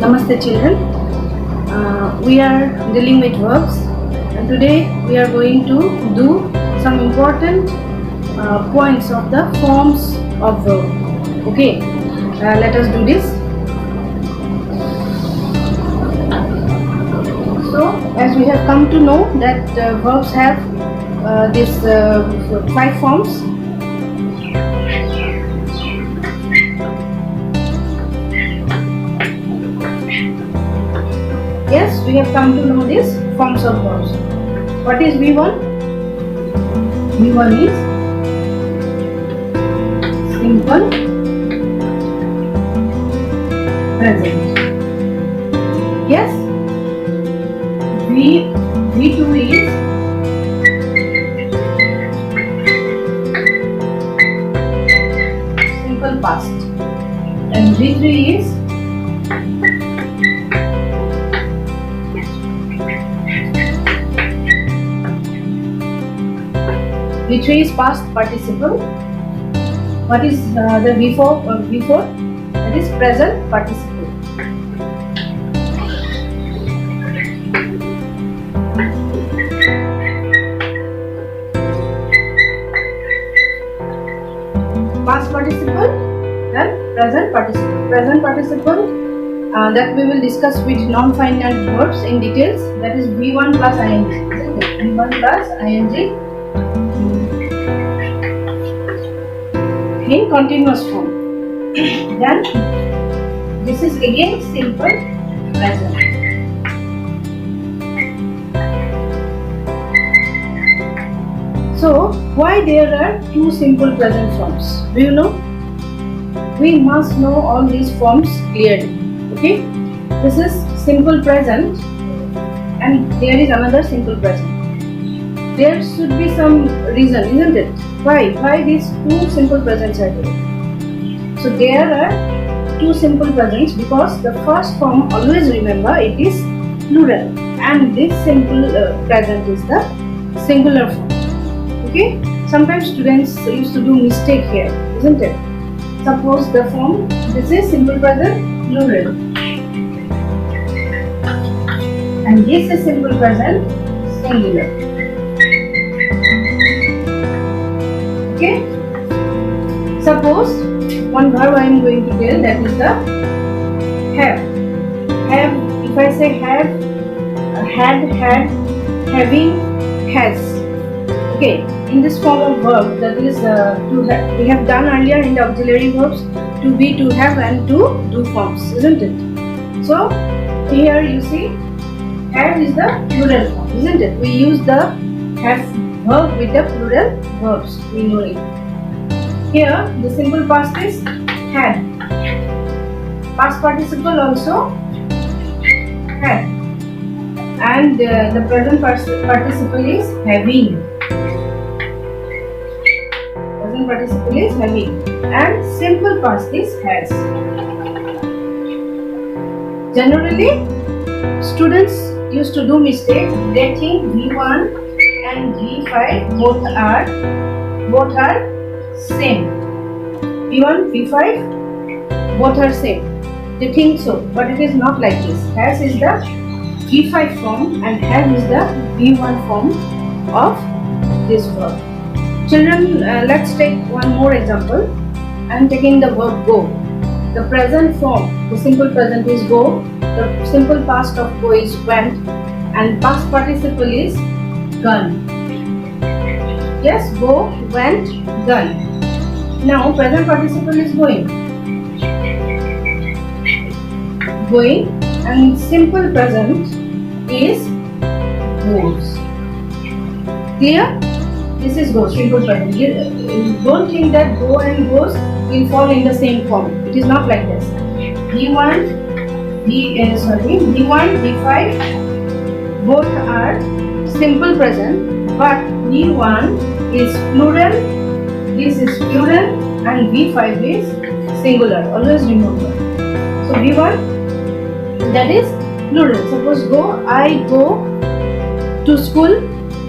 Namaste children. We are dealing with verbs and today we are going to do some important points of the forms of verb. Okay, let us do this. So as we have come to know that verbs have these 5 forms. Yes, we have come to know these forms of verbs. What is V1? V1 is simple present. Yes, V2 is simple past and V3 is V3 is past participle. What is the V4? That is present participle. Past participle, then present participle. Present participle that we will discuss with non-finite verbs in details. That is V1 plus ing. V1 plus ing. In continuous form. Then this is again simple present. So why there are 2 simple present forms? Do you know? We must know all these forms clearly. Okay? This is simple present and there is another simple present. There should be some reason, isn't it? Why these 2 simple presents are there? So there are 2 simple presents because the first form, always remember, it is plural and this simple present is the singular form. Okay? Sometimes students used to do mistake here, isn't it? Suppose the form, this is simple present plural and this is simple present singular. Okay. Suppose one verb I am going to tell, that is the have. Have. If I say have, had, having, has. Okay. In this form of verb, that is to have. We have done earlier in the auxiliary verbs to be, to have, and to do forms, isn't it? So here you see, have is the plural form, isn't it? We use the have verb with the plural verbs, we know it. Here the simple past is had. Past participle also had. And the present participle is having. Present participle is having. And simple past is has. Generally, students used to do mistake. They think V1 and V5 both are same. V1, V5 both are same. They think so, but it is not like this. Has is the V5 form and have is the V1 form of this verb. Children, let's take one more example. I am taking the verb go. The present form, the simple present is go. The simple past of go is went, and past participle is gone. Yes, go, went, gone. Now present participle is going. Going, and simple present is goes. Clear? This is go, simple present. Don't think that go and goes will fall in the same form. It is not like this. V1, V5 both are simple present, but V1 is plural, this is plural, and V5 is singular. Always remember. So V1, that is plural. Suppose go, I go to school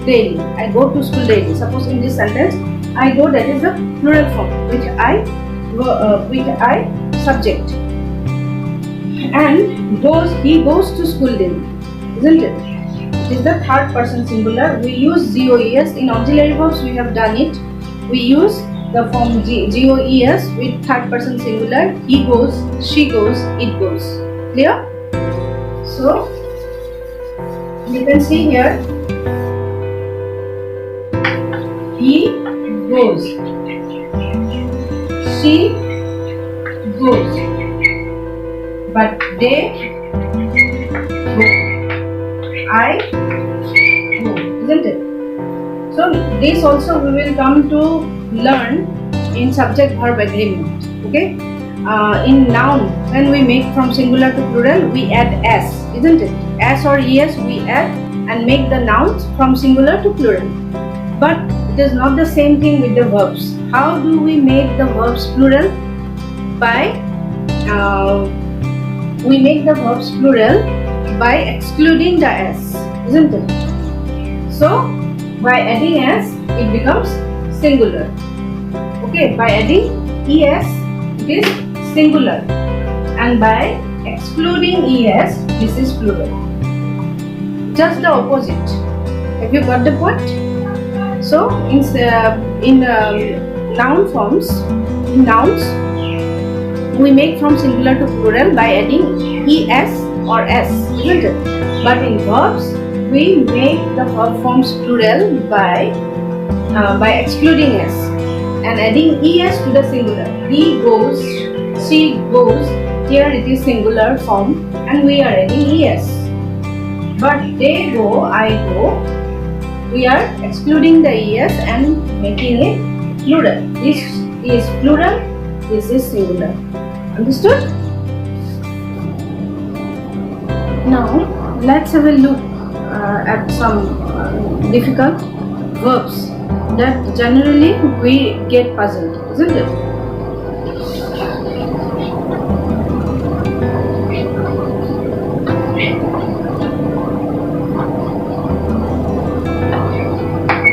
daily. I go to school daily. Suppose in this sentence, I go, that is the plural form, which I subject. and he goes to school daily, isn't it? It is the third person singular. We use GOES. In auxiliary verbs we have done it. We use the form GOES with third person singular. He goes, she goes, it goes. Clear? So you can see here, he goes, she goes, but they go, I go, isn't it? So this also we will come to learn in subject verb agreement. Okay. In noun, when we make from singular to plural, we add s, isn't it? S or es we add and make the nouns from singular to plural. But it is not the same thing with the verbs. How do we make the verbs plural? We make the verbs plural by excluding the s, isn't it? So by adding s, it becomes singular. Okay, by adding es, it is singular, and by excluding es, this is plural. Just the opposite. Have you got the point? So in noun forms, in nouns, we make from singular to plural by adding es or s, isn't it? But in verbs, we make the verb forms plural by excluding s and adding es to the singular. He goes, she goes. Here it is singular form, and we are adding es. But they go, I go, we are excluding the es and making it plural. This is plural, this is singular. Understood? Now let's have a look at some difficult verbs that generally we get puzzled, isn't it?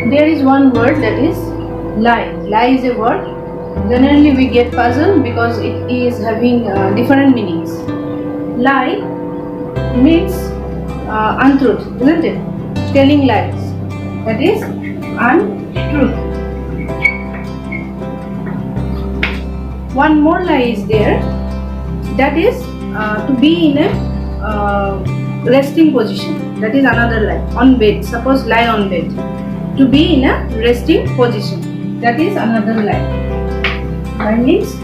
There is one word, that is lie. Lie is a word. Generally we get puzzled because it is having different meanings. Lie means untruth, isn't it? Telling lies. That is untruth. One more lie is there. That is to be in a resting position. That is another lie. On bed. Suppose lie on bed. To be in a resting position. That is another lie. Lie means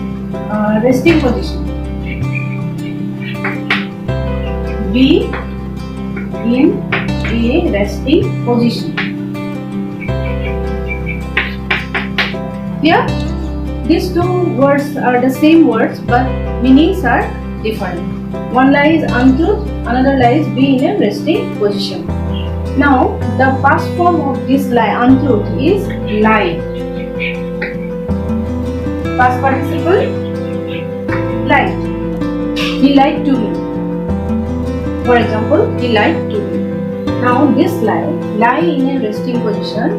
resting position. Be in a resting position. Here, these two words are the same words, but meanings are different. One lie is untruth, another lie is be in a resting position. Now, the past form of this lie, untruth, is lied. Past participle, lied. He lied to me. For example, he lied to me. Now, this lie in a resting position,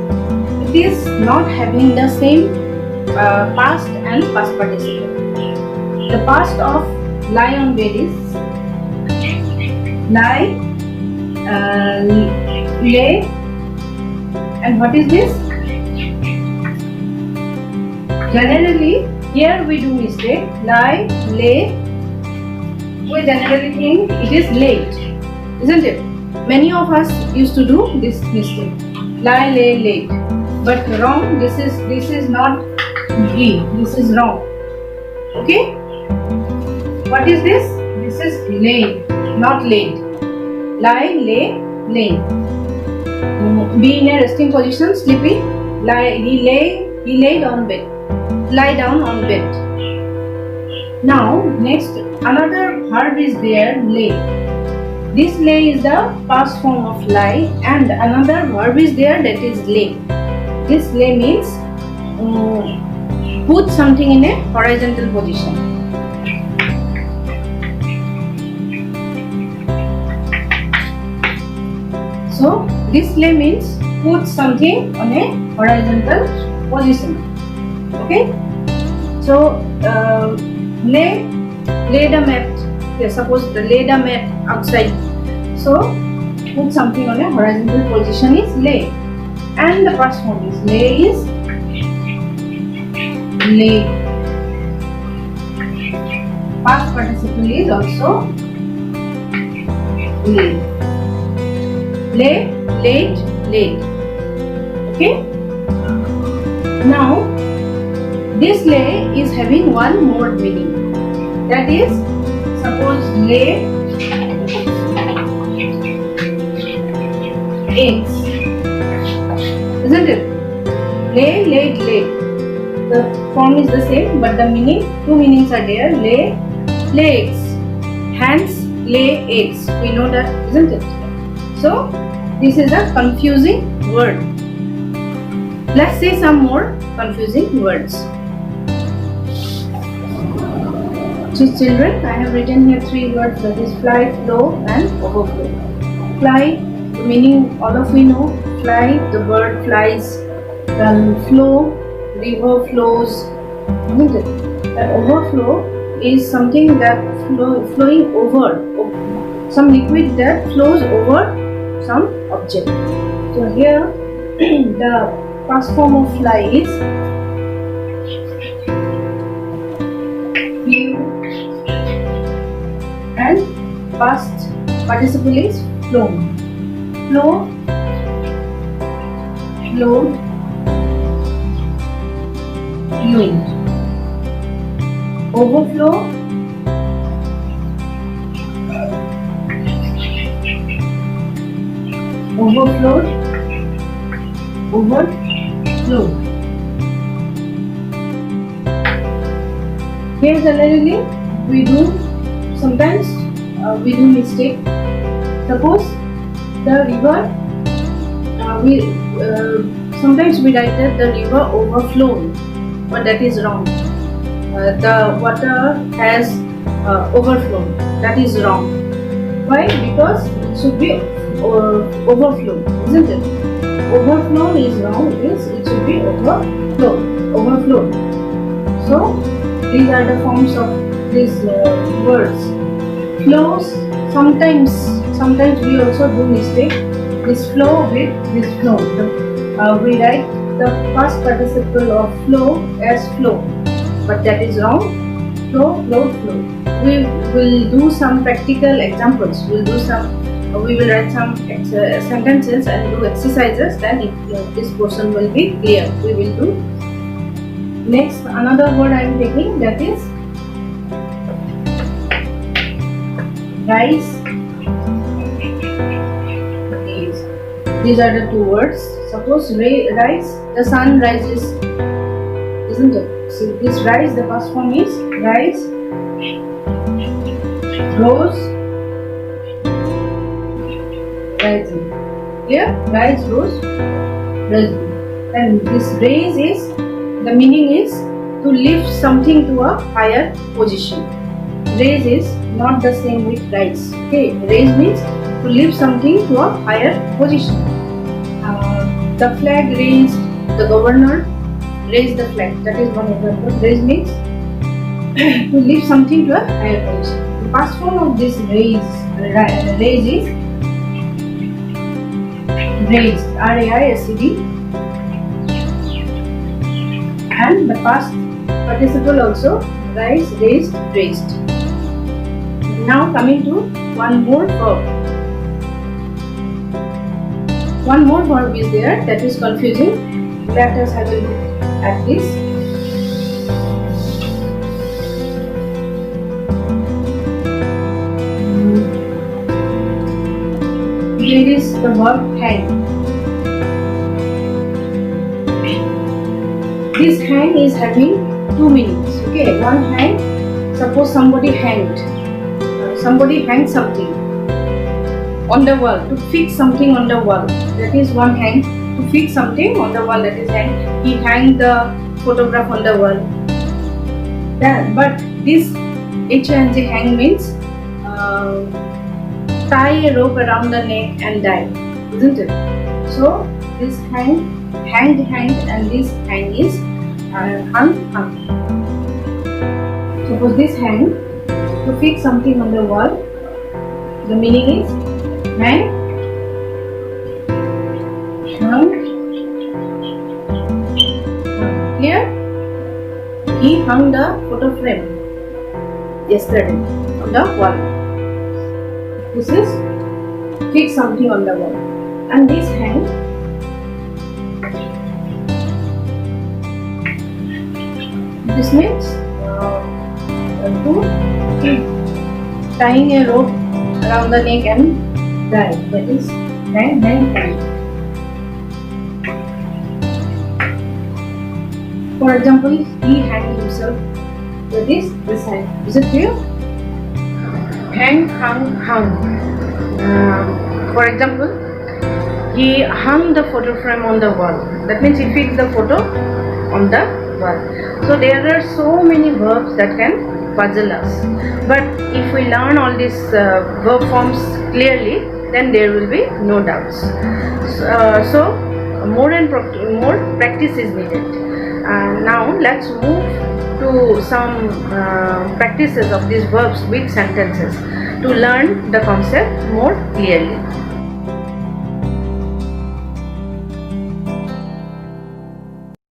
it is not having the same past and past participle. The past of lie on bed is lie, lay, and what is this? Generally, here we do mistake. Lie, lay. We generally think it is late, isn't it? Many of us used to do this mistake. Lie, lay, late. But wrong. This is not be. This is wrong. Okay. What is this? This is lay, not late. Lie, lay, lay. Be in a resting position, sleepy. Lie, he laid on bed. Lie down on bed. Now, next, another verb is there, lay. This lay is the past form of lie, and another verb is there, that is lay. This lay means put something in a horizontal position. So, this lay means put something on a horizontal position. Okay? So, lay the mat Okay, suppose lay the mat outside. So put something on a horizontal position is lay. And the past form is lay is lay. Past participle is also lay. Lay, late, late. Okay. Now this lay is having one more meaning. That is, suppose lay eggs, isn't it? Lay, late, late. The form is the same, but the meaning, two meanings are there. Lay, lay eggs. Hens lay eggs. We know that, isn't it? So this is a confusing word. Let's say some more confusing words. So children, I have written here three words, that is fly, flow and overflow. Fly, the meaning all of we know. Fly, the bird flies. Then flow, river flows. Isn't it? And overflow is something that flowing over. Some liquid that flows over some object. So here the past form of fly is flew, and past participle is flown. Flow, flowed, flew. Overflow, overflowed, overflowed. Here generally we do sometimes we do mistake. Suppose the river sometimes we write that the river overflowed, but that is wrong. The water has overflown. That is wrong. Why? Because it should be overflow, isn't it? Overflow is wrong. It should be overflow. So these are the forms of these words. Flows. Sometimes we also do mistake. This flow with this flow. We write the past participle of flow as flow, but that is wrong. Flow. We will do some practical examples. We will write some sentences and do exercises. Then this portion will be clear. We will do. Next, another word I am taking, that is rise. These are the two words. Suppose rise, the sun rises, isn't it? So this rise, the past form is rise, rose, rising. Clear? Rise, rose, rising. And this raise is, the meaning is to lift something to a higher position. Raise is not the same with rise. Okay, raise means to lift something to a higher position. The flag raised, the governor raised the flag. That is one example. Raise means to lift something to a higher position. The past form of this raise is raised. R-A-I-S-E-D. And the past participle also rise, raised, raised. Now coming to one more verb. One more verb is there that is confusing. Let us have a look at this. Here is the verb hang. This hang is having two meanings. Okay, one hang. Suppose somebody hanged. Somebody hanged something on the wall, to fix something on the wall. That is one hang. To fix something on the wall, that is hang. He hanged the photograph on the wall. But this H-A-N-G hang means tie a rope around the neck and die, isn't it? So this hanged, and this hang is hung. Suppose this hang to fix something on the wall. The meaning is hang, hung. Clear? He hung the photo frame yesterday on the wall. This is fix something on the wall. And this hang, this means tying a rope around the neck and tie. That is hang, tie. For example, he hanged himself with this hang. Is it clear? Hang, hung. For example, he hung the photo frame on the wall. That means he fixed the photo on the wall. So there are so many verbs that can puzzle us. But if we learn all these verb forms clearly, then there will be no doubts. So more practice is needed. Now let's move to some practices of these verbs with sentences to learn the concept more clearly.